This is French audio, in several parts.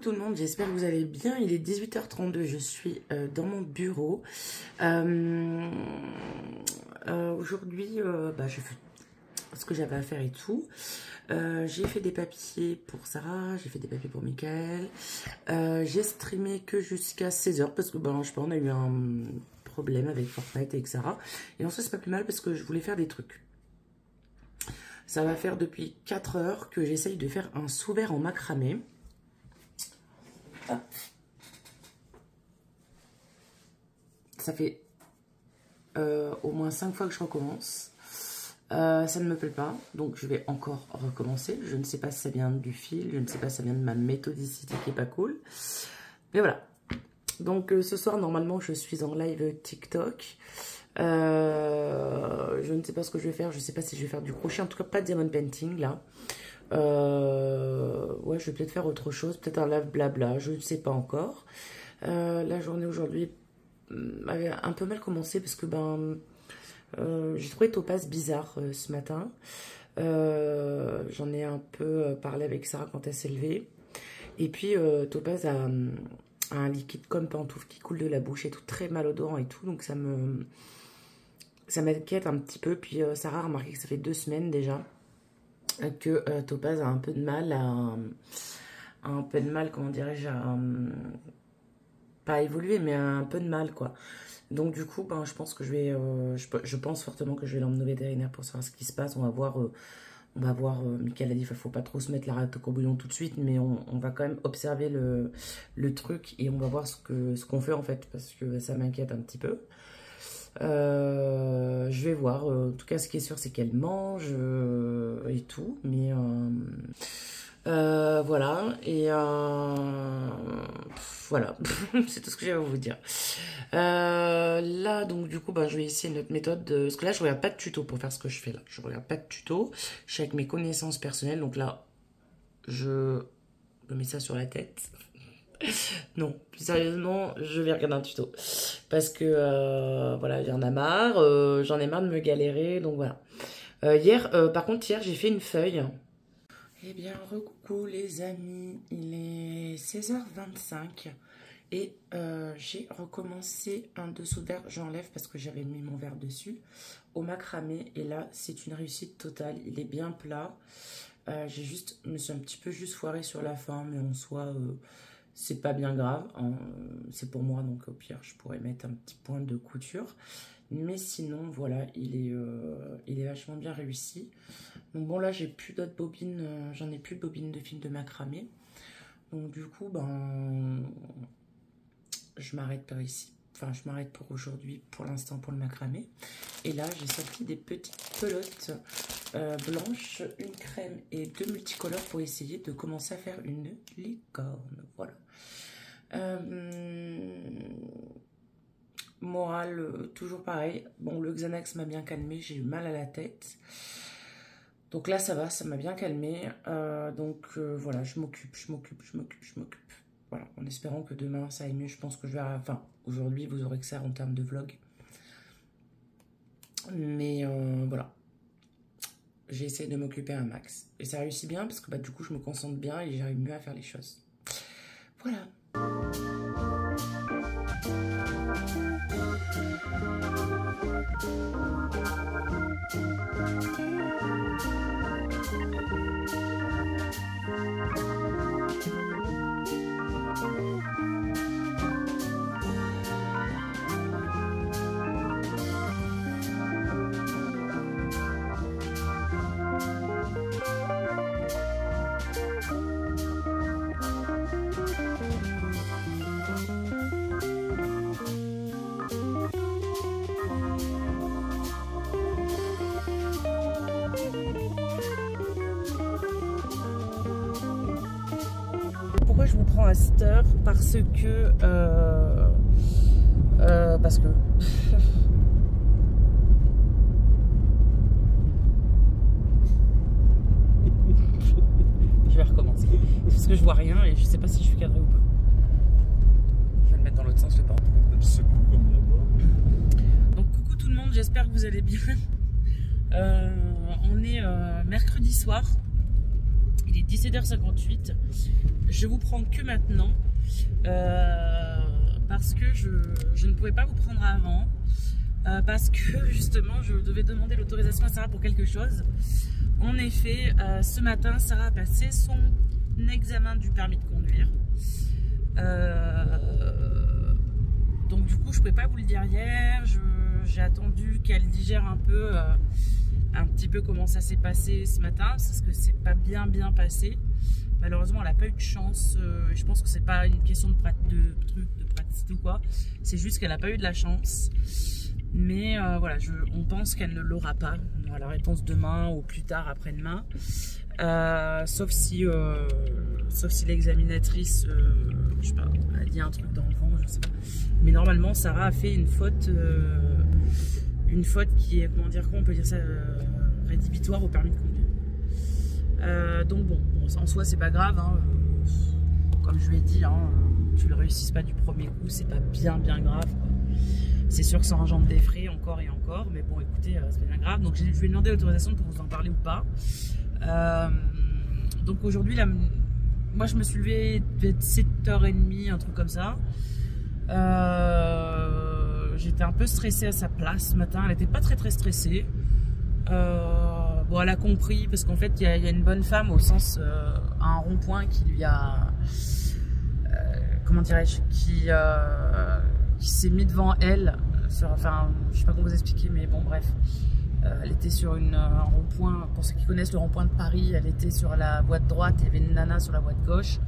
tout le monde, j'espère que vous allez bien. Il est 18h32, je suis dans mon bureau. Aujourd'hui, j'ai fait ce que j'avais à faire et tout. J'ai fait des papiers pour Sarah, j'ai fait des papiers pour Michael. J'ai streamé que jusqu'à 16h parce que, je sais pas, on a eu un problème avec Fortnite et avec Sarah. Et en soi, c'est pas plus mal parce que je voulais faire des trucs. Ça va faire depuis 4 heures que j'essaye de faire un sous-vert en macramé. Hop. Ça fait au moins 5 fois que je recommence. Ça ne me plaît pas, donc je vais encore recommencer. Je ne sais pas si ça vient du fil, je ne sais pas si ça vient de ma méthodicité qui est pas cool. Mais voilà. Donc ce soir, normalement, je suis en live TikTok. Je ne sais pas ce que je vais faire. Je ne sais pas si je vais faire du crochet. En tout cas, pas de diamond painting là. Ouais, je vais peut-être faire autre chose. Peut-être un live blabla. Je ne sais pas encore. La journée aujourd'hui avait un peu mal commencé parce que j'ai trouvé Topaz bizarre ce matin. J'en ai un peu parlé avec Sarah quand elle s'est levée. Et puis Topaz a un liquide comme pantoufle qui coule de la bouche et tout, très malodorant et tout. Donc ça m'inquiète un petit peu. Puis Sarah a remarqué que ça fait 2 semaines déjà que Topaz a un peu de mal comment dirais-je, pas à évoluer, mais un peu de mal, quoi. Donc du coup, je pense que je pense fortement que je vais l'emmener au vétérinaire pour savoir ce qui se passe. On va voir, Michael a dit, il ne faut pas trop se mettre la rate au courbouillon tout de suite, mais on va quand même observer le truc et on va voir ce qu'on fait en fait, parce que ça m'inquiète un petit peu. Je vais voir. En tout cas, ce qui est sûr, c'est qu'elle mange et tout, mais voilà, et voilà, c'est tout ce que j'ai à vous dire. Là, donc, du coup, je vais essayer une autre méthode. Parce que là, je regarde pas de tuto pour faire ce que je fais là. Je regarde pas de tuto. Je suis avec mes connaissances personnelles. Donc là, je me mets ça sur la tête. Non, plus sérieusement, je vais regarder un tuto. Parce que, voilà, j'en ai marre. J'en ai marre de me galérer. Donc, voilà. Par contre, hier, j'ai fait une feuille. Eh bien, recoucou les amis, il est 16h25 et j'ai recommencé un dessous de verre, j'enlève parce que j'avais mis mon verre dessus, au macramé et là c'est une réussite totale, il est bien plat. Je me suis un petit peu juste foirée sur la fin, mais en soi c'est pas bien grave, hein. C'est pour moi donc au pire je pourrais mettre un petit point de couture. Mais sinon, voilà, il est vachement bien réussi. Donc bon, là, j'ai plus d'autres bobines. J'en ai plus de bobines de fil de macramé. Donc du coup, je m'arrête par ici. Enfin, je m'arrête pour aujourd'hui, pour l'instant, pour le macramé. Et là, j'ai sorti des petites pelotes blanches, une crème et 2 multicolores pour essayer de commencer à faire une licorne. Voilà. Morale, toujours pareil. Bon, le Xanax m'a bien calmé, j'ai eu mal à la tête. Donc là, ça va, ça m'a bien calmé. Voilà, je m'occupe. Voilà, en espérant que demain, ça aille mieux. Je pense que je vais... Enfin, aujourd'hui, vous aurez que ça en termes de vlog. Mais voilà. J'ai essayé de m'occuper un max. Et ça réussit bien parce que du coup, je me concentre bien et j'arrive mieux à faire les choses. Voilà. Pourquoi je vous prends à cette heure? Parce que je vais recommencer parce que je vois rien et je sais pas si je suis cadrée ou pas. Je vais le mettre dans l'autre sens, je sais pas. Donc coucou tout le monde, j'espère que vous allez bien. On est mercredi soir. Il est 17h58. Je vous prends que maintenant parce que je ne pouvais pas vous prendre avant. Parce que justement je devais demander l'autorisation à Sarah pour quelque chose. En effet, ce matin, Sarah a passé son examen du permis de conduire. Donc du coup, je ne pouvais pas vous le dire hier. J'ai attendu qu'elle digère un petit peu comment ça s'est passé ce matin, parce que c'est pas bien passé. Malheureusement, elle n'a pas eu de chance. Je pense que c'est pas une question de praticité ou quoi. C'est juste qu'elle n'a pas eu de la chance. Mais voilà, on pense qu'elle ne l'aura pas. On aura la réponse demain ou plus tard après-demain. Sauf si l'examinatrice, je sais pas, a dit un truc dans le vent, je sais pas. Mais normalement, Sarah a fait une faute qui est, comment on peut dire ça, rédhibitoire au permis de conduire. Donc bon, en soi, c'est pas grave. Hein, comme je lui ai dit, hein, tu le réussisses pas du premier coup, c'est pas bien grave, quoi. C'est sûr que ça engendre des frais encore et encore, mais bon, écoutez, c'est pas bien grave. Donc je lui ai demandé l'autorisation pour vous en parler ou pas. Donc aujourd'hui, moi je me suis levée peut-être 7h30, un truc comme ça. J'étais un peu stressée à sa place ce matin. Elle n'était pas très stressée. Bon, elle a compris parce qu'en fait, il y a une bonne femme au sens à un rond-point qui lui a, comment dirais-je, qui s'est mis devant elle. Enfin, je sais pas comment vous expliquer, mais bon, bref. Elle était sur un rond-point, pour ceux qui connaissent le rond-point de Paris, elle était sur la voie de droite, il y avait une nana sur la voie de gauche,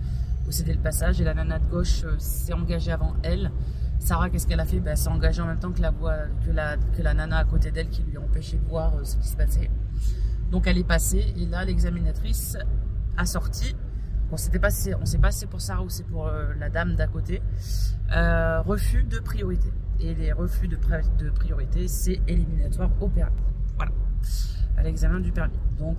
où c'était le passage, et la nana de gauche s'est engagée avant elle. Sarah, qu'est-ce qu'elle a fait? Elle s'est engagée en même temps que la nana à côté d'elle, qui lui a empêché de voir ce qui se passait. Donc elle est passée, et là l'examinatrice a sorti, bon, on sait pas si c'est pour Sarah ou c'est pour la dame d'à côté, refus de priorité. Et les refus de priorité, c'est éliminatoire au permis. Voilà, à l'examen du permis. Donc,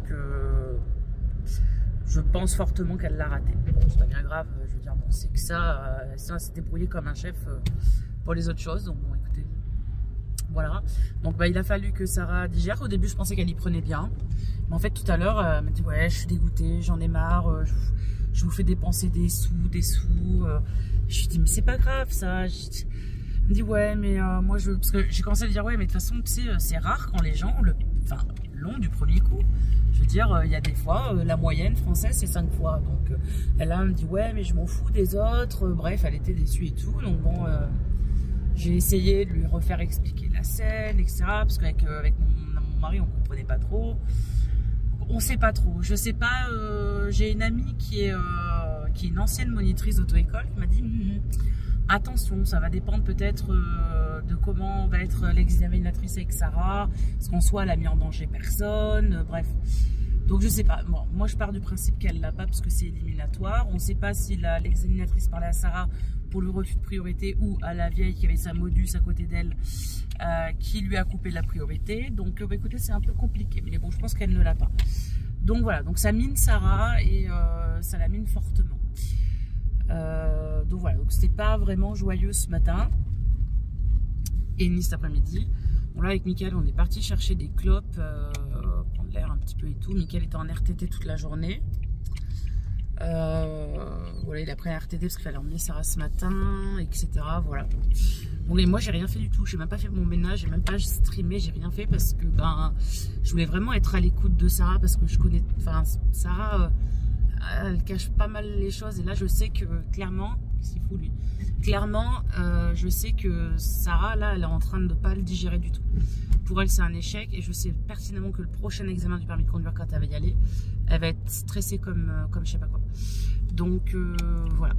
je pense fortement qu'elle l'a raté. Bon, c'est pas bien grave, je veux dire, bon, c'est que ça s'est débrouillé comme un chef pour les autres choses. Donc, bon, écoutez, voilà. Donc, il a fallu que Sarah digère. Au début, je pensais qu'elle y prenait bien. Mais en fait, tout à l'heure, elle m'a dit, ouais, je suis dégoûtée, j'en ai marre, je vous fais dépenser des sous. Je lui ai dit, mais c'est pas grave, ça. Elle me dit, ouais, mais moi, parce que j'ai commencé à lui dire, ouais, mais de toute façon, tu sais, c'est rare quand les gens l'ont du premier coup. Je veux dire, il y a des fois, la moyenne française, c'est 5 fois. Donc, elle me dit, ouais, mais je m'en fous des autres. Bref, elle était déçue et tout. Donc, bon, j'ai essayé de lui refaire expliquer la scène, etc. Parce qu'avec mon mari, on ne comprenait pas trop. On ne sait pas trop. Je sais pas, j'ai une amie qui est une ancienne monitrice d'auto-école qui m'a dit, attention, ça va dépendre peut-être de comment va être l'examinatrice avec Sarah, parce qu'en soi, elle a mis en danger personne, bref. Donc je sais pas, bon, moi je pars du principe qu'elle l'a pas parce que c'est éliminatoire. On ne sait pas si l'examinatrice parlait à Sarah pour le refus de priorité ou à la vieille qui avait sa modus à côté d'elle qui lui a coupé la priorité. Donc écoutez, c'est un peu compliqué, mais bon, je pense qu'elle ne l'a pas. Donc voilà, donc ça mine Sarah et ça la mine fortement. Donc voilà, donc c'était pas vraiment joyeux ce matin et ni cet après-midi. Bon, là avec Mickaël on est parti chercher des clopes, prendre l'air un petit peu et tout. Mickaël était en RTT toute la journée. Voilà, il a pris un RTT parce qu'il fallait emmener Sarah ce matin, etc. Voilà. Bon, et moi j'ai rien fait du tout, j'ai même pas fait mon ménage, j'ai même pas streamé, j'ai rien fait parce que je voulais vraiment être à l'écoute de Sarah parce que je connais, enfin Sarah, elle cache pas mal les choses et là je sais que clairement, c'est fou lui, clairement je sais que Sarah là elle est en train de pas le digérer du tout. Pour elle c'est un échec et je sais pertinemment que le prochain examen du permis de conduire quand elle va y aller, elle va être stressée comme je sais pas quoi. Donc voilà.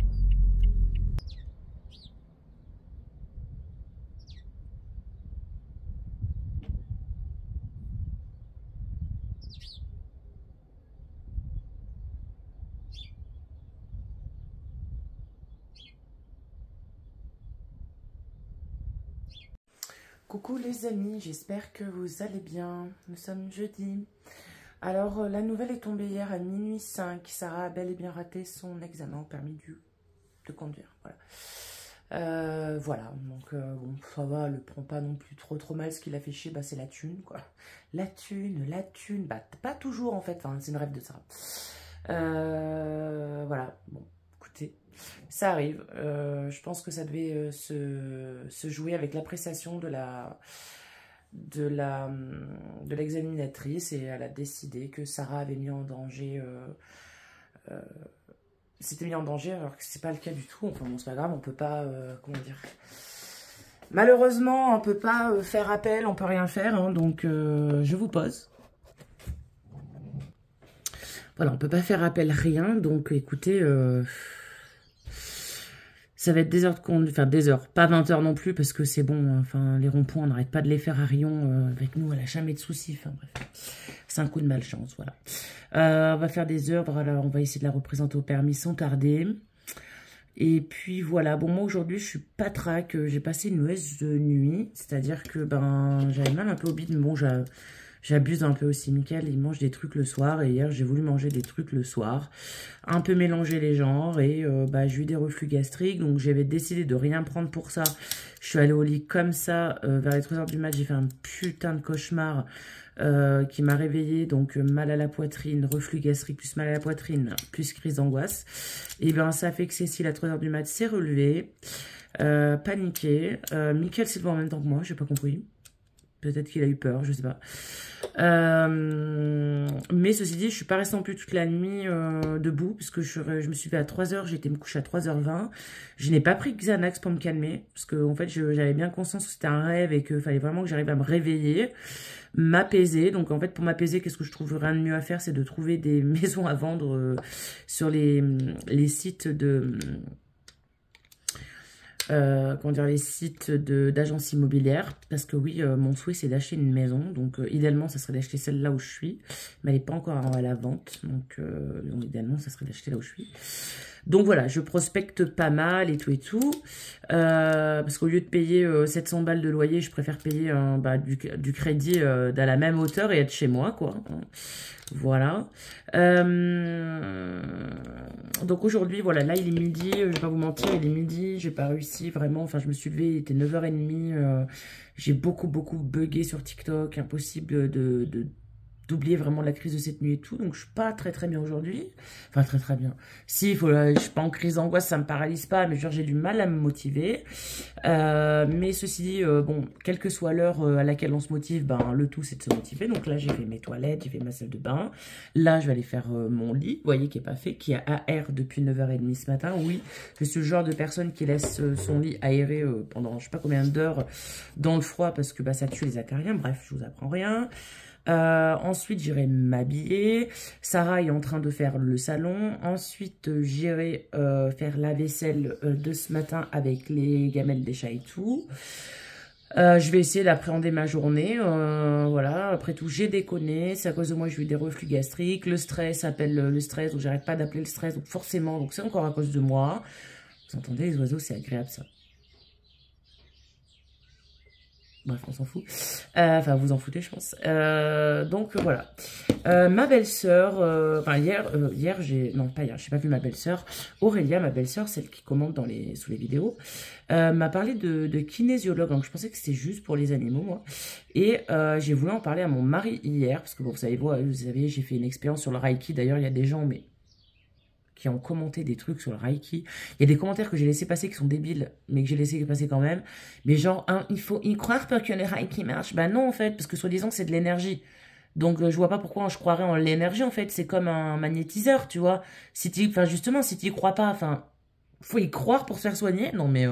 Coucou les amis, j'espère que vous allez bien. Nous sommes jeudi. Alors la nouvelle est tombée hier à minuit 5. Sarah a bel et bien raté son examen au permis de conduire. Voilà. Voilà, donc bon, ça va, elle le prend pas non plus trop mal. Ce qui l'a fait chier, c'est la thune, quoi. La thune, pas toujours en fait, enfin, c'est une rêve de Sarah. Voilà, bon, écoutez, ça arrive. Je pense que ça devait se jouer avec l'appréciation de l'examinatrice et elle a décidé que Sarah avait mis en danger, s'était mis en danger alors que c'est pas le cas du tout. Enfin bon, c'est pas grave, on peut pas, comment dire. Malheureusement, on peut pas faire appel, on peut rien faire, hein, donc je vous pose. Voilà, on peut pas faire appel rien, donc écoutez, ça va être des heures de conduite, enfin des heures, pas 20 heures non plus, parce que c'est bon, enfin les ronds-points, on n'arrête pas de les faire à Rion, avec nous, elle a jamais de soucis, enfin bref, c'est un coup de malchance, voilà. On va faire des heures, voilà, on va essayer de la représenter au permis sans tarder. Et puis voilà, bon moi aujourd'hui je suis pas trac, j'ai passé une mauvaise nuit, c'est-à-dire que ben j'avais mal un peu au bide, mais bon j'abuse un peu aussi. Mickaël il mange des trucs le soir et hier j'ai voulu manger des trucs le soir, un peu mélanger les genres et bah, j'ai eu des reflux gastriques, donc j'avais décidé de rien prendre pour ça. Je suis allée au lit comme ça, vers les 3 h du mat, j'ai fait un putain de cauchemar qui m'a réveillée, donc mal à la poitrine, reflux gastrique, plus mal à la poitrine, plus crise d'angoisse. Et bien ça fait que Cécile à 3 h du mat s'est relevée, paniquée. Mickaël s'est levé en même temps que moi, j'ai pas compris. Peut-être qu'il a eu peur, je sais pas. Mais ceci dit, je suis pas restée non plus toute la nuit debout, puisque je me suis levée à 3 h, j'ai été me coucher à 3 h 20. Je n'ai pas pris Xanax pour me calmer, parce que en fait, j'avais bien conscience que c'était un rêve et qu'il fallait vraiment que j'arrive à me réveiller, m'apaiser. Donc en fait, pour m'apaiser, qu'est-ce que je trouve rien de mieux à faire, c'est de trouver des maisons à vendre sur les sites de... comment dire, les sites d'agences immobilières, parce que oui, mon souhait c'est d'acheter une maison, donc idéalement ça serait d'acheter celle là où je suis, mais elle n'est pas encore à la vente, donc idéalement ça serait d'acheter là où je suis. Donc voilà, je prospecte pas mal et tout, parce qu'au lieu de payer 700 balles de loyer, je préfère payer bah, du crédit dans la même hauteur et être chez moi, quoi. Voilà. Donc aujourd'hui, voilà, là il est midi, je vais pas vous mentir, il est midi, j'ai pas réussi vraiment, enfin je me suis levée, il était 9 h 30, j'ai beaucoup bugué sur TikTok, impossible d'oublier vraiment la crise de cette nuit et tout, donc je suis pas très bien aujourd'hui, enfin très bien, si, je suis pas en crise d'angoisse, ça me paralyse pas, mais genre j'ai du mal à me motiver, mais ceci dit, bon, quelle que soit l'heure à laquelle on se motive, ben le tout c'est de se motiver, donc là j'ai fait mes toilettes, j'ai fait ma salle de bain, là je vais aller faire mon lit, vous voyez qui est pas fait, qui a AR depuis 9 h 30 ce matin, oui, je suis le genre de personne qui laisse son lit aéré pendant je sais pas combien d'heures dans le froid, parce que bah, ça tue les acariens, bref, je vous apprends rien. Ensuite, j'irai m'habiller. Sarah est en train de faire le salon. Ensuite, j'irai faire la vaisselle de ce matin avec les gamelles des chats et tout. Je vais essayer d'appréhender ma journée. Voilà, après tout, j'ai déconné. C'est à cause de moi que j'ai eu des reflux gastriques. Le stress appelle le stress, donc j'arrête pas d'appeler le stress. Donc forcément, donc c'est encore à cause de moi. Vous entendez les oiseaux, c'est agréable ça. Bref, on s'en fout. Enfin, vous en foutez, je pense. Donc, voilà. Ma belle-sœur, enfin, hier, j'ai... Non, pas hier, j'ai pas vu ma belle-sœur. Aurélia, ma belle-sœur, celle qui commente sous les vidéos, m'a parlé de kinésiologue. Donc, je pensais que c'était juste pour les animaux, moi. Et j'ai voulu en parler à mon mari hier, parce que, bon, vous savez, j'ai fait une expérience sur le Reiki. D'ailleurs, il y a des gens, mais... qui ont commenté des trucs sur le Reiki. Il y a des commentaires que j'ai laissé passer qui sont débiles, mais que j'ai laissé passer quand même. Mais genre, hein, il faut y croire pour que le Reiki marche. Bah non, en fait, parce que soi-disant, c'est de l'énergie. Donc, je vois pas pourquoi je croirais en l'énergie, en fait. C'est comme un magnétiseur, tu vois. Enfin, justement, si tu y crois pas, enfin, faut y croire pour se faire soigner. Non, mais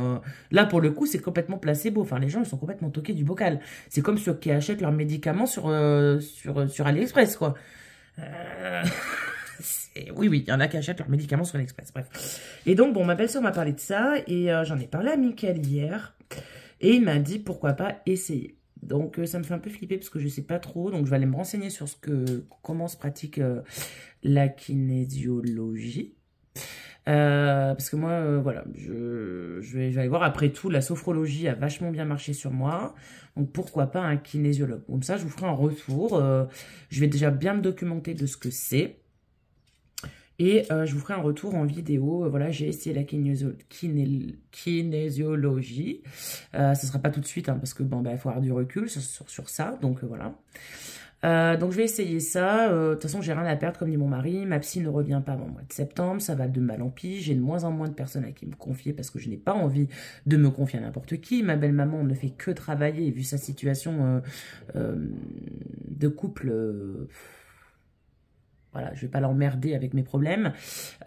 là, pour le coup, c'est complètement placebo. Enfin, les gens, ils sont complètement toqués du bocal. C'est comme ceux qui achètent leurs médicaments sur AliExpress, quoi. Oui, il y en a qui achètent leurs médicaments sur AliExpress, bref. Et donc, bon, ma belle-sœur m'a parlé de ça, et j'en ai parlé à Mickaël hier, et il m'a dit pourquoi pas essayer. Donc, ça me fait un peu flipper parce que je sais pas trop, donc je vais aller me renseigner sur comment se pratique la kinésiologie. Parce que moi, voilà, je vais aller voir. Après tout, la sophrologie a vachement bien marché sur moi. Donc, pourquoi pas un kinésiologue. Comme ça, je vous ferai un retour. Je vais déjà bien me documenter de ce que c'est. Et je vous ferai un retour en vidéo. Voilà, j'ai essayé la kinésiologie. Ce sera pas tout de suite, hein, parce que bon, bah, il faut avoir du recul sur ça. Donc voilà. Donc je vais essayer ça. De toute façon, j'ai rien à perdre, comme dit mon mari. Ma psy ne revient pas avant le mois de septembre. Ça va de mal en pis. J'ai de moins en moins de personnes à qui me confier parce que je n'ai pas envie de me confier à n'importe qui. Ma belle-maman ne fait que travailler. Et vu sa situation de couple... voilà, je vais pas l'emmerder avec mes problèmes.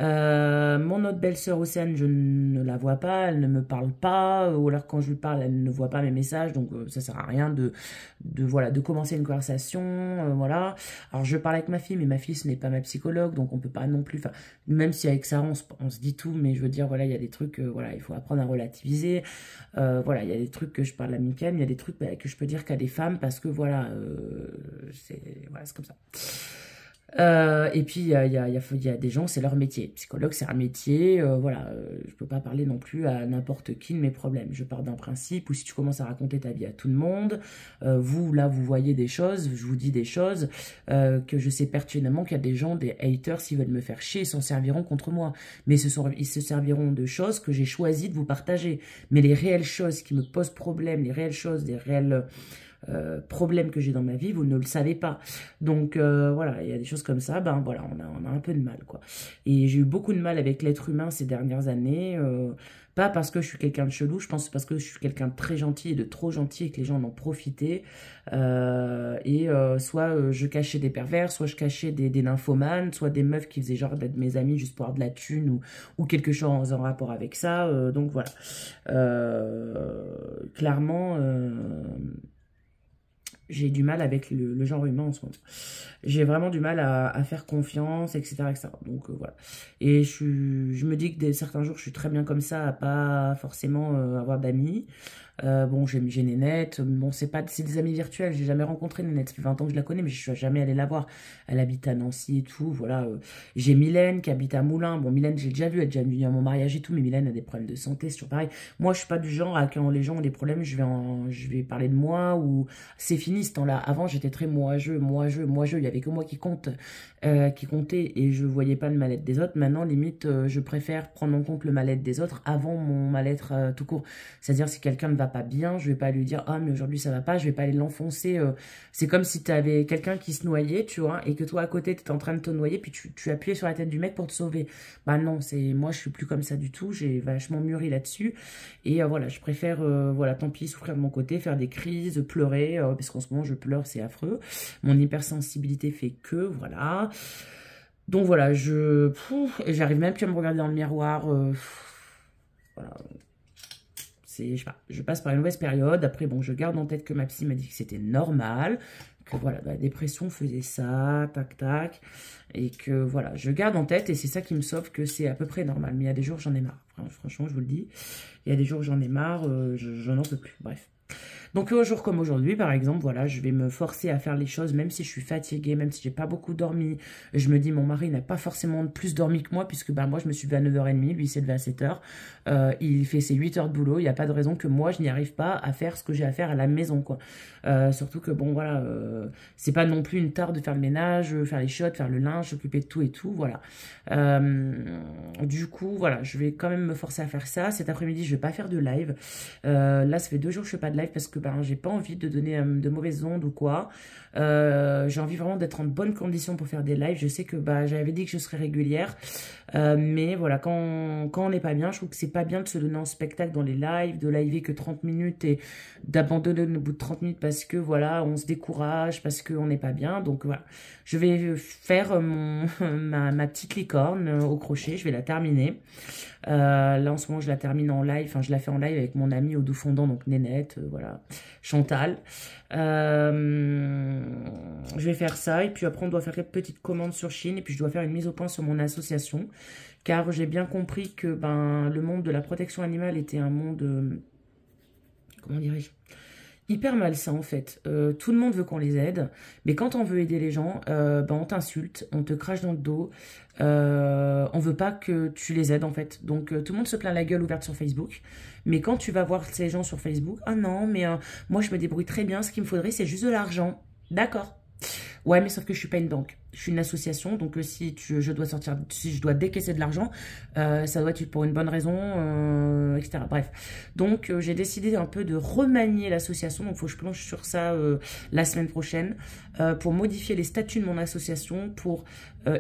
Mon autre belle-sœur Océane, je ne la vois pas, elle ne me parle pas, ou alors quand je lui parle, elle ne voit pas mes messages, donc ça sert à rien de commencer une conversation, voilà. Alors je parle avec ma fille, mais ma fille ce n'est pas ma psychologue, donc on peut pas non plus, enfin, même si avec ça on se dit tout, mais je veux dire, voilà, il y a des trucs, voilà, il faut apprendre à relativiser, voilà, il y a des trucs que je parle à Mickaël, il y a des trucs que je peux dire qu'à des femmes, parce que voilà, c'est comme ça. Et puis, il y a des gens, c'est leur métier. Psychologue, c'est un métier. Voilà, je peux pas parler non plus à n'importe qui de mes problèmes. Je pars d'un principe où si tu commences à raconter ta vie à tout le monde, vous, là, vous voyez des choses, je vous dis des choses, que je sais pertinemment qu'il y a des gens, des haters, s'ils veulent me faire chier, ils s'en serviront contre moi. Mais ils se serviront de choses que j'ai choisi de vous partager. Mais les réelles choses qui me posent problème, les réelles choses, les réels... problèmes que j'ai dans ma vie, vous ne le savez pas. Donc voilà, il y a des choses comme ça, ben voilà, on a un peu de mal, quoi. Et j'ai eu beaucoup de mal avec l'être humain ces dernières années, pas parce que je suis quelqu'un de chelou, je pense parce que je suis quelqu'un de très gentil et de trop gentil et que les gens en ont profité. Soit je cachais des pervers, soit je cachais des nymphomanes, soit des meufs qui faisaient genre d'être mes amis juste pour avoir de la thune ou quelque chose en rapport avec ça. Donc voilà. Clairement... j'ai du mal avec le genre humain en ce moment. J'ai vraiment du mal à faire confiance, etc. etc. Donc voilà. Et je me dis que certains jours, je suis très bien comme ça, à pas forcément avoir d'amis. Bon, j'ai Nénette. Bon, c'est des amis virtuels. J'ai jamais rencontré Nénette. Ça fait 20 ans que je la connais, mais je suis jamais allée la voir. Elle habite à Nancy et tout. Voilà. J'ai Mylène qui habite à Moulins. Bon, Mylène, j'ai déjà vu. Elle est déjà venue à mon mariage et tout. Mais Mylène a des problèmes de santé. C'est toujours pareil. Moi, je suis pas du genre à quand les gens ont des problèmes, je vais parler de moi ou c'est fini ce temps-là. Avant, j'étais très moi-je. Il y avait que moi qui comptait et je voyais pas le mal-être des autres. Maintenant, limite, je préfère prendre en compte le mal-être des autres avant mon mal-être tout court. C'est-à-dire, si quelqu'un ne va pas bien, je vais pas lui dire « Ah, mais aujourd'hui, ça va pas », je vais pas aller l'enfoncer. C'est comme si tu avais quelqu'un qui se noyait, tu vois, et que toi, à côté, tu étais en train de te noyer, puis tu appuyais sur la tête du mec pour te sauver. Bah non, moi, je suis plus comme ça du tout. J'ai vachement mûri là-dessus. Et voilà, je préfère, voilà, tant pis, souffrir de mon côté, faire des crises, pleurer, parce qu'en ce moment, je pleure, c'est affreux. Mon hypersensibilité fait que, voilà. Donc voilà, j'arrive même plus à me regarder dans le miroir. Voilà. Je sais pas, je passe par une mauvaise période. Après, bon, je garde en tête que ma psy m'a dit que c'était normal. Que voilà, la dépression faisait ça, tac, tac. Et que voilà, je garde en tête et c'est ça qui me sauve que c'est à peu près normal. Mais il y a des jours, j'en ai marre. Franchement, je vous le dis. Il y a des jours, j'en ai marre, j'en en peux plus. Bref. Donc, un jour comme aujourd'hui, par exemple, voilà, je vais me forcer à faire les choses, même si je suis fatiguée, même si j'ai pas beaucoup dormi. Je me dis, mon mari n'a pas forcément plus dormi que moi, puisque bah, moi, je me suis levée à 9h30, lui, il s'est levé à 7h. Il fait ses 8 heures de boulot. Il n'y a pas de raison que moi, je n'y arrive pas à faire ce que j'ai à faire à la maison, quoi. Surtout que, bon, voilà, c'est pas non plus une tare de faire le ménage, faire les shots, faire le linge, s'occuper de tout et tout, voilà. Du coup, voilà, je vais quand même me forcer à faire ça. Cet après-midi, je vais pas faire de live. Là, ça fait 2 jours que je fais pas de live parce que ben, j'ai pas envie de donner de mauvaises ondes ou quoi. J'ai envie vraiment d'être en bonne condition pour faire des lives. Je sais que bah, j'avais dit que je serais régulière. Mais voilà, quand on n'est pas bien, je trouve que c'est pas bien de se donner en spectacle dans les lives, de liver que 30 minutes et d'abandonner au bout de 30 minutes parce que voilà, on se décourage, parce qu'on n'est pas bien. Donc voilà, je vais faire ma petite licorne au crochet, je vais la terminer. Là en ce moment je la termine en live, enfin je la fais en live avec mon amie au doux fondant, donc Nénette, voilà, Chantal. Je vais faire ça et puis après on doit faire quelques petites commandes sur Chine et puis je dois faire une mise au point sur mon association car j'ai bien compris que ben, le monde de la protection animale était un monde, comment dirais-je, hyper malsain en fait. Tout le monde veut qu'on les aide, mais quand on veut aider les gens, ben, on t'insulte, on te crache dans le dos, on veut pas que tu les aides en fait. Donc tout le monde se plaint la gueule ouverte sur Facebook, mais quand tu vas voir ces gens sur Facebook, ah non mais moi je me débrouille très bien, ce qu'il me faudrait c'est juste de l'argent. D'accord. Ouais, mais sauf que je suis pas une banque. Je suis une association, donc si je dois décaisser de l'argent, ça doit être pour une bonne raison, etc. Bref. Donc, j'ai décidé un peu de remanier l'association. Donc, il faut que je planche sur ça la semaine prochaine pour modifier les statuts de mon association pour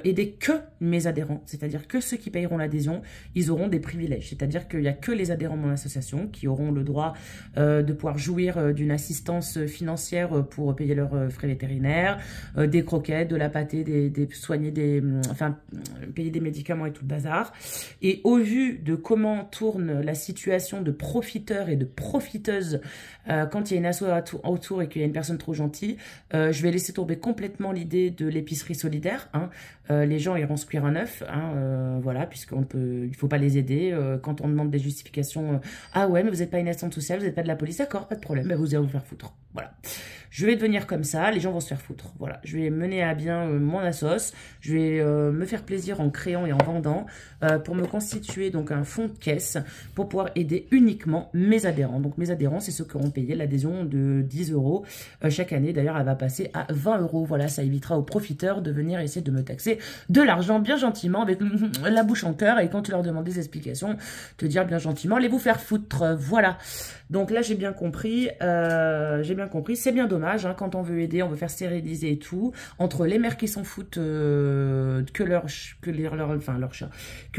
aider que mes adhérents. C'est-à-dire que ceux qui payeront l'adhésion, ils auront des privilèges. C'est-à-dire qu'il n'y a que les adhérents de mon association qui auront le droit de pouvoir jouir d'une assistance financière pour payer leurs frais vétérinaires, des croquettes, de la pâtée, payer des médicaments et tout le bazar. Et au vu de comment tourne la situation de profiteurs et de profiteuses quand il y a une asso autour et qu'il y a une personne trop gentille, je vais laisser tomber complètement l'idée de l'épicerie solidaire. Hein. Les gens iront se cuire un œuf, hein, voilà, il faut pas les aider. Quand on demande des justifications, ah ouais, mais vous n'êtes pas une assistante sociale, vous n'êtes pas de la police, d'accord, pas de problème, ben vous allez vous faire foutre. Voilà. Je vais devenir comme ça, les gens vont se faire foutre. Voilà, je vais mener à bien mon assos, je vais me faire plaisir en créant et en vendant pour me constituer donc un fonds de caisse pour pouvoir aider uniquement mes adhérents. Donc mes adhérents, c'est ceux qui auront payé l'adhésion de 10 € chaque année. D'ailleurs, elle va passer à 20 €. Voilà, ça évitera aux profiteurs de venir essayer de me taxer de l'argent bien gentiment avec la bouche en cœur et quand tu leur demandes des explications, te dire bien gentiment, allez vous faire foutre. Voilà. Donc là, j'ai bien compris. C'est bien dommage, hein, quand on veut aider, on veut faire stériliser et tout. Entre les mères qui s'en foutent que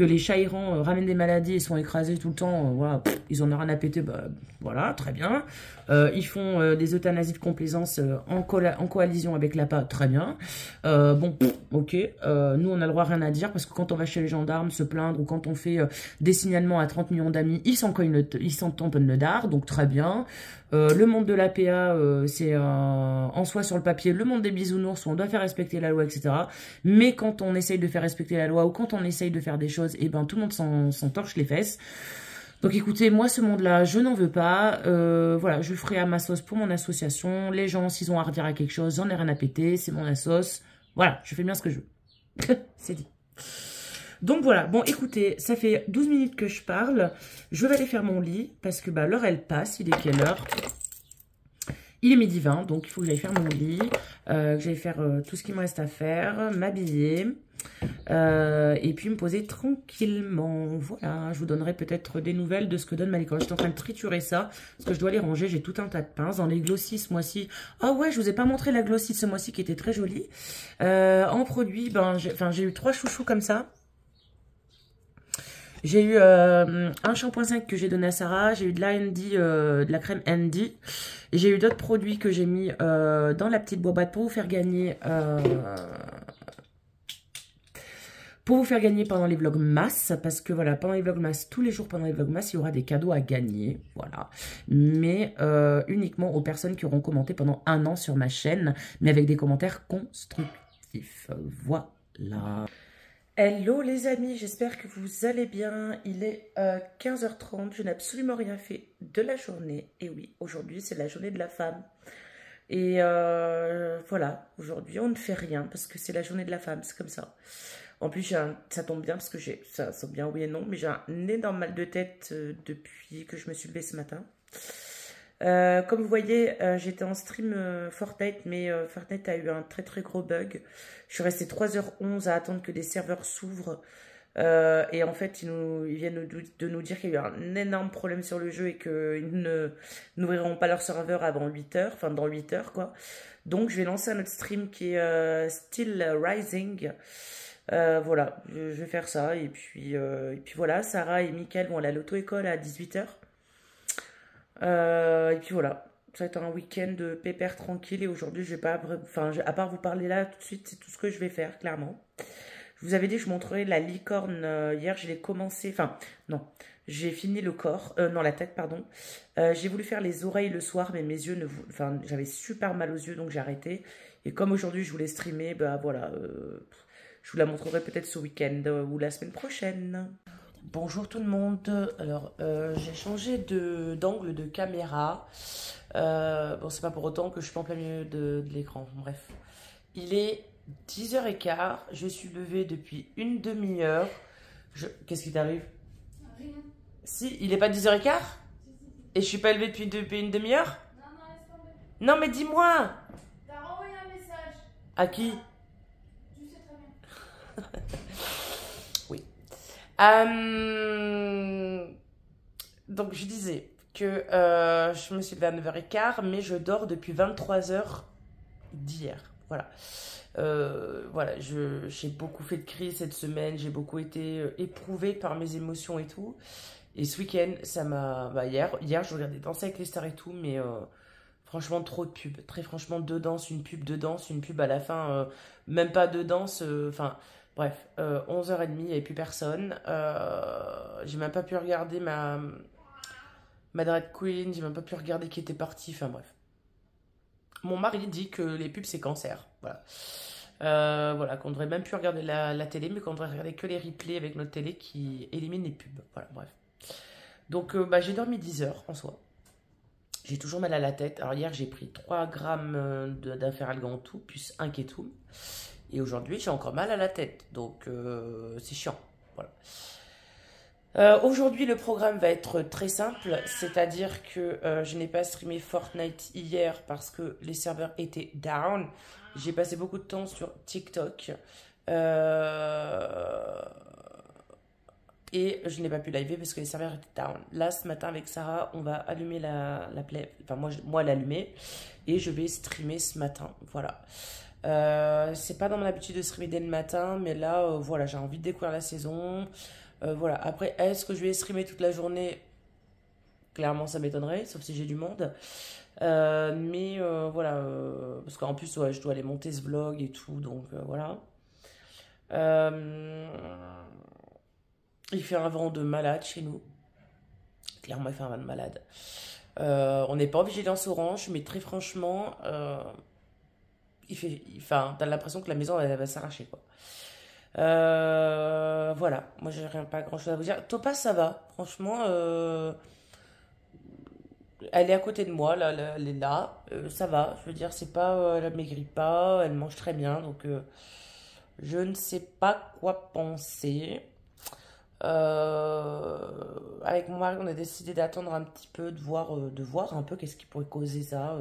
les chats errants ramènent des maladies et sont écrasés tout le temps, voilà, ils en ont rien à péter, bah, voilà, très bien. Ils font des euthanasies de complaisance en coalition avec l'APA, très bien. Bon, ok, nous on a le droit à rien à dire parce que quand on va chez les gendarmes se plaindre ou quand on fait des signalements à 30 millions d'amis, ils s'en tamponnent le dard, donc très bien. Le monde de l'APA, c'est en soi sur le papier, le monde des bisounours où on doit faire respecter la loi, etc. Mais quand on essaye de faire respecter la loi ou quand on essaye de faire des choses, et ben tout le monde s'en torche les fesses. Donc écoutez, moi ce monde-là, je n'en veux pas. Voilà, je le ferai à ma sauce pour mon association. Les gens, s'ils ont à redire à quelque chose, j'en ai rien à péter, c'est mon assos. Voilà, je fais bien ce que je veux. C'est dit. Donc voilà, bon écoutez, ça fait 12 minutes que je parle. Je vais aller faire mon lit parce que bah, l'heure elle passe. Il est quelle heure? Il est midi 20, donc il faut que j'aille faire mon lit, que j'aille faire tout ce qu'il me reste à faire, m'habiller, et puis me poser tranquillement. Voilà, je vous donnerai peut-être des nouvelles de ce que donne ma licorne. J'étais en train de triturer ça, parce que je dois les ranger, j'ai tout un tas de pinces. Dans les glossies ce mois-ci, ah ouais, je vous ai pas montré la glossie de ce mois-ci qui était très jolie. En produit, ben, j'ai eu 3 chouchous comme ça. J'ai eu un shampoing 5 que j'ai donné à Sarah. J'ai eu de la Andy, de la crème Andy. Et j'ai eu d'autres produits que j'ai mis dans la petite boîte pour vous faire gagner. Pour vous faire gagner pendant les vlogmas. Parce que voilà, pendant les vlogmas, tous les jours pendant les vlogmas, il y aura des cadeaux à gagner. Voilà. Mais uniquement aux personnes qui auront commenté pendant 1 an sur ma chaîne. Mais avec des commentaires constructifs. Voilà. Hello les amis, j'espère que vous allez bien. Il est 15h30, je n'ai absolument rien fait de la journée. Et oui, aujourd'hui c'est la journée de la femme. Et voilà, aujourd'hui on ne fait rien parce que c'est la journée de la femme, c'est comme ça. En plus, ça tombe bien parce que ça tombe bien oui et non, mais j'ai un énorme mal de tête depuis que je me suis levée ce matin. Comme vous voyez, j'étais en stream Fortnite, mais Fortnite a eu un très très gros bug. Je suis restée 3h11 à attendre que des serveurs s'ouvrent. Et en fait, ils viennent de nous dire qu'il y a eu un énorme problème sur le jeu et qu'ils n'ouvriront pas leur serveur avant 8h, enfin dans 8h quoi. Donc je vais lancer un autre stream qui est Still Rising. Voilà, je vais faire ça. Et puis voilà, Sarah et Mickaël vont aller à l'auto-école à 18h. Et puis voilà, ça va être un week-end de pépère tranquille. Et aujourd'hui, je vais pas, enfin, à part vous parler là tout de suite, c'est tout ce que je vais faire, clairement. Je vous avais dit que je montrerai la licorne hier, je l'ai commencé, enfin, non, j'ai fini le corps, non, la tête, pardon. J'ai voulu faire les oreilles le soir, mais mes yeux, enfin, j'avais super mal aux yeux, donc j'ai arrêté. Et comme aujourd'hui, je voulais streamer, bah voilà, je vous la montrerai peut-être ce week-end ou la semaine prochaine. Bonjour tout le monde. Alors, j'ai changé d'angle de caméra. Bon, c'est pas pour autant que je suis pas en plein milieu de l'écran. Bref, il est 10h15. Je suis levée depuis une demi-heure. Qu'est-ce qui t'arrive? Rien. Si, il est pas 10h15? Et je suis pas levée depuis une demi-heure? Non, non, laisse tomber. Non, mais dis-moi. T'as renvoyé un message. À qui? Je sais très bien. Oui. Donc, je disais que je me suis levée à 9h15, mais je dors depuis 23h d'hier. Voilà. Voilà, j'ai beaucoup fait de crise cette semaine, j'ai beaucoup été éprouvée par mes émotions et tout. Et ce week-end, ça m'a... Bah, hier, je regardais Danser avec les stars et tout, mais franchement, trop de pubs. Très franchement, deux danses, une pub à la fin, même pas deux danses. Enfin, bref, 11h30, il n'y avait plus personne. J'ai même pas pu regarder ma drag queen, j'ai même pas pu regarder qui était parti, enfin bref. Mon mari dit que les pubs, c'est cancer. Voilà. Voilà, qu'on devrait même plus regarder la télé, mais qu'on devrait regarder que les replays avec notre télé qui élimine les pubs. Voilà, bref. Donc, bah, j'ai dormi 10 heures en soi. J'ai toujours mal à la tête. Alors, hier, j'ai pris 3 grammes d'Inferalgan en tout, plus un Ketum. Et aujourd'hui, j'ai encore mal à la tête. Donc, c'est chiant. Voilà. Aujourd'hui, le programme va être très simple, c'est-à-dire que je n'ai pas streamé Fortnite hier parce que les serveurs étaient down. J'ai passé beaucoup de temps sur TikTok et je n'ai pas pu liver parce que les serveurs étaient down. Là, ce matin avec Sarah, on va allumer la play, enfin moi l'allumer et je vais streamer ce matin. Voilà. C'est pas dans mon habitude de streamer dès le matin, mais là, voilà, j'ai envie de découvrir la saison. Voilà. Après, est-ce que je vais streamer toute la journée? Clairement, ça m'étonnerait, sauf si j'ai du monde. Mais voilà, parce qu'en plus, ouais, je dois aller monter ce vlog et tout, donc voilà. Il fait un vent de malade chez nous. Clairement, il fait un vent de malade. On n'est pas en vigilance orange, mais très franchement, enfin, t'as l'impression que la maison elle va s'arracher, quoi. Voilà, moi j'ai pas grand chose à vous dire. Topaz, ça va, franchement, elle est à côté de moi, là, elle est là, ça va, je veux dire, c'est pas, elle maigrit pas, elle mange très bien, donc je ne sais pas quoi penser. Avec mon mari, on a décidé d'attendre un petit peu, de voir un peu qu'est-ce qui pourrait causer ça.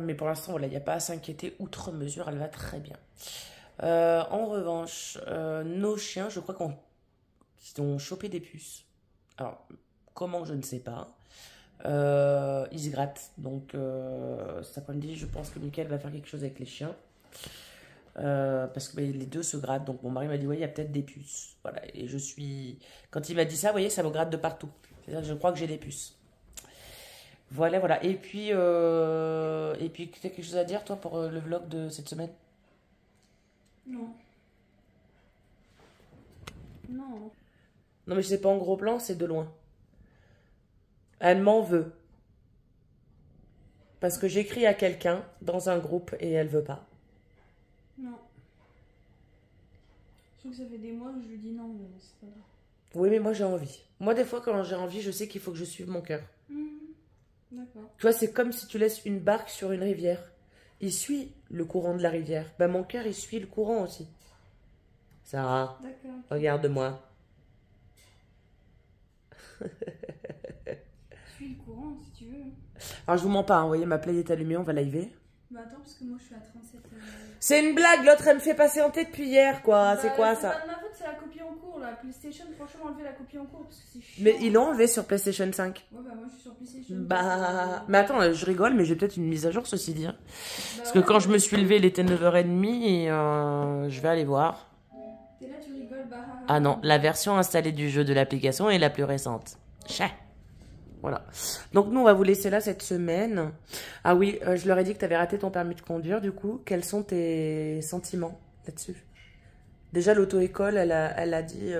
Mais pour l'instant, voilà, il n'y a pas à s'inquiéter, outre mesure, elle va très bien. En revanche, nos chiens, je crois qu'ils ont chopé des puces. Alors, comment, je ne sais pas. Ils se grattent. Donc, cet après-midi, je pense que Mickaël va faire quelque chose avec les chiens. Parce que bah, les deux se grattent. Donc, mon mari m'a dit, ouais, il y a peut-être des puces. Voilà. Et je suis... Quand il m'a dit ça, vous voyez, ça me gratte de partout. C'est-à-dire que je crois que j'ai des puces. Voilà, voilà. Et puis, tu as quelque chose à dire, toi, pour le vlog de cette semaine? Non. Non. Non, mais c'est pas en gros plan, c'est de loin. Elle m'en veut. Parce que j'écris à quelqu'un dans un groupe et elle veut pas. Non. Je trouve que ça fait des mois que je lui dis non, mais c'est pas grave. Oui, mais moi j'ai envie. Moi, des fois, quand j'ai envie, je sais qu'il faut que je suive mon cœur. D'accord. Tu vois, c'est comme si tu laisses une barque sur une rivière. Il suit le courant de la rivière. Ben, mon cœur, il suit le courant aussi. Sarah, D'accord. regarde-moi. Suis le courant si tu veux. Alors, je vous mens pas, hein, vous voyez, ma play est allumée, on va liver. Bah attends, parce que moi je suis à 37. C'est une blague, l'autre, elle me fait patienter depuis hier, quoi. Bah, c'est quoi, c'est ça? pas de ma faute, c'est la copie en cours là. PlayStation, franchement, enlever la copie en cours parce que c'est chiant. Mais ils l'ont enlevé sur PlayStation 5. Ouais, bah moi je suis sur PlayStation. Bah... Mais attends, je rigole, mais j'ai peut-être une mise à jour, ceci dit. Hein. Parce que ouais, quand je me suis levée, il était 9h30 et je vais aller voir. T'es là, tu rigoles, bah. Ah non, la version installée du jeu de l'application est la plus récente. Chais. Voilà. Donc nous, on va vous laisser là cette semaine. Ah oui, je leur ai dit que tu avais raté ton permis de conduire, du coup. Quels sont tes sentiments là-dessus? Déjà, l'auto-école, elle a dit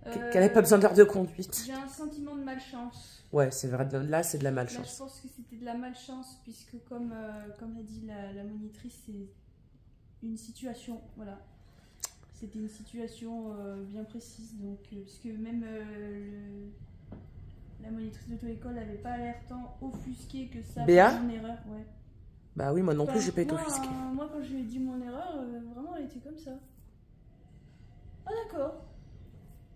qu'elle n'avait pas besoin d'heures de conduite. J'ai un sentiment de malchance. Ouais, c'est vrai. Là, c'est de la Là, malchance. je pense que c'était de la malchance, puisque comme a dit la monitrice, c'est une situation, voilà. C'était une situation bien précise, donc, puisque même la monitrice d'auto-école n'avait pas l'air tant offusquée que ça. Béa? Une erreur, ouais. Bah oui, moi non Enfin, plus, j'ai pas été moi, offusquée. moi, quand je lui ai dit mon erreur, vraiment, elle était comme ça. Ah d'accord.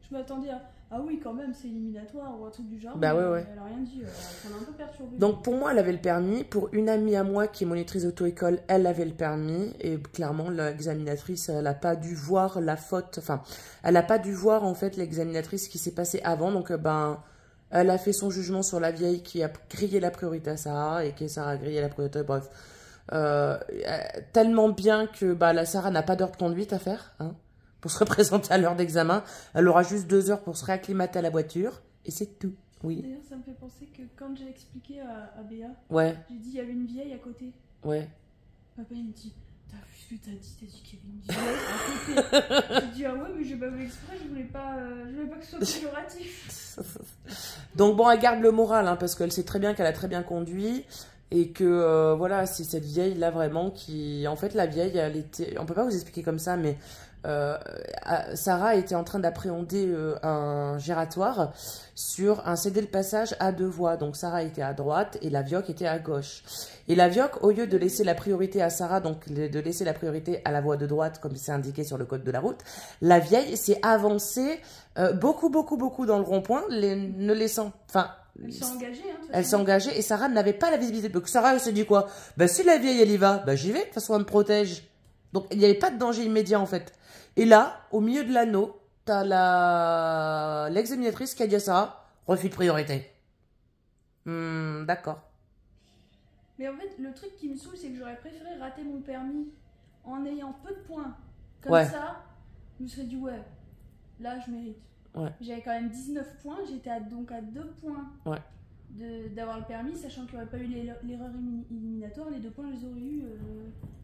Je m'attendais à... Ah oui, quand même, c'est éliminatoire ou un truc du genre. Bah mais ouais, ouais. Elle a rien dit, ça m'a un peu perturbée. Donc pour moi, elle avait le permis. Pour une amie à moi qui est monitrice auto-école, elle avait le permis. Et clairement, l'examinatrice, elle n'a pas dû voir la faute. Enfin, elle n'a pas dû voir en fait l'examinatrice qui s'est passée avant. Donc ben, elle a fait son jugement sur la vieille qui a grillé la priorité à Sarah et que Sarah a grillé la priorité. Bref, tellement bien que bah, la Sarah n'a pas d'heure de conduite à faire, hein, pour se représenter à l'heure d'examen. Elle aura juste 2 heures pour se réacclimater à la voiture. Et c'est tout. Oui. D'ailleurs, ça me fait penser que quand j'ai expliqué à Béa, Ouais, j'ai dit il y avait une vieille à côté. ouais. Papa il me dit t'as vu ce que t'as dit qu'il y avait une vieille à côté. J'ai dit ah ouais mais j'ai pas fait exprès, je voulais pas que ce soit péjoratif. Donc bon, elle garde le moral, hein, parce qu'elle sait très bien qu'elle a très bien conduit. Et que voilà, c'est cette vieille là vraiment qui... En fait, la vieille, elle était... On peut pas vous expliquer comme ça, mais Sarah était en train d'appréhender un giratoire sur un cédé le passage à 2 voies. Donc Sarah était à droite et la Vioque était à gauche. Et la Vioque, au lieu de laisser la priorité à Sarah, donc de laisser la priorité à la voie de droite, comme c'est indiqué sur le code de la route, la vieille s'est avancée beaucoup dans le rond-point, ne laissant... Enfin, Elle s'est engagée, hein, de toute elle façon. s'est engagée et Sarah n'avait pas la visibilité. Donc Sarah, elle se dit quoi? Bah si la vieille, elle y va, bah j'y vais, de toute façon, elle me protège. Donc il n'y avait pas de danger immédiat, en fait. Et là, au milieu de l'anneau, t'as l'examinatrice qui a dit à Sarah, refus de priorité. D'accord. Mais en fait, le truc qui me saoule, c'est que j'aurais préféré rater mon permis en ayant peu de points. Comme Ouais. ça, je me serais dit, ouais, là, je mérite. Ouais. J'avais quand même 19 points, j'étais donc à 2 points Ouais. d'avoir le permis, sachant qu'il n'y aurait pas eu l'erreur éliminatoire, les 2 points, je les aurais eu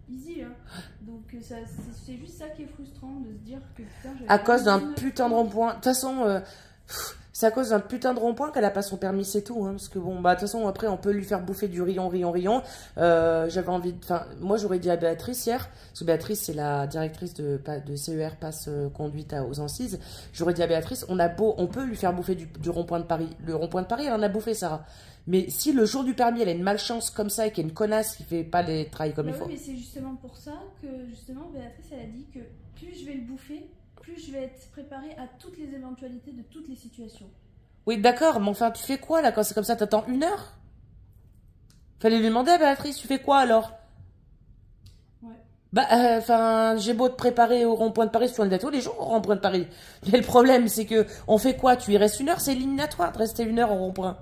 easy. Hein. Donc c'est juste ça qui est frustrant, de se dire que putain, j'avais À quand cause même d'un 19 putain de points. rond-point. De toute façon, c'est à cause d'un putain de rond-point qu'elle a pas son permis, c'est tout. Hein, parce que bon, bah de toute façon, après, on peut lui faire bouffer du rion. J'avais envie de... Enfin, moi, j'aurais dit à Béatrice hier, parce que Béatrice, c'est la directrice de CER, passe conduite aux Ancises. J'aurais dit à Béatrice, on peut lui faire bouffer du rond-point de Paris. Le rond-point de Paris, elle en a bouffé, Sarah. Mais si le jour du permis, elle a une malchance comme ça et qu'il y a une connasse qui fait pas les travails comme Bah il faut... oui, mais c'est justement pour ça que justement Béatrice elle a dit que plus je vais le bouffer, plus je vais être préparée à toutes les éventualités de toutes les situations. Oui, d'accord, mais enfin, tu fais quoi, là, quand c'est comme ça, t'attends 1 heure? Fallait lui demander à Béatrice, tu fais quoi, alors? Ouais. Bah, enfin, j'ai beau te préparer au rond-point de Paris, tu vas tous les jours au rond-point de Paris. Mais le problème, c'est que, on fait quoi? Tu y restes 1 heure, c'est éliminatoire de rester 1 heure au rond-point.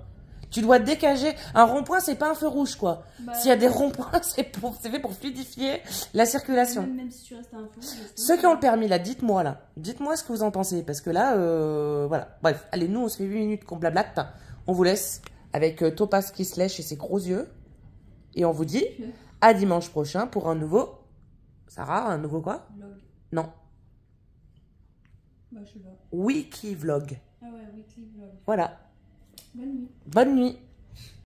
Tu dois te décager. Un rond-point, c'est pas un feu rouge, quoi. Bah, S'il y a des ronds-points, c'est fait pour fluidifier la circulation. même si tu restes à un feu, Ceux qui ont le permis, là, dites-moi, là. Dites-moi ce que vous en pensez. Parce que là, voilà. Bref, allez, nous, on se fait 8 minutes qu'on blablate. On vous laisse avec Topaz qui se lèche et ses gros yeux. Et on vous dit à dimanche prochain pour un nouveau... Sarah, un nouveau quoi? vlog. Non. Bah, je sais pas. Wiki vlog. Ah ouais, weekly vlog. Voilà. Bonne nuit. Bonne nuit.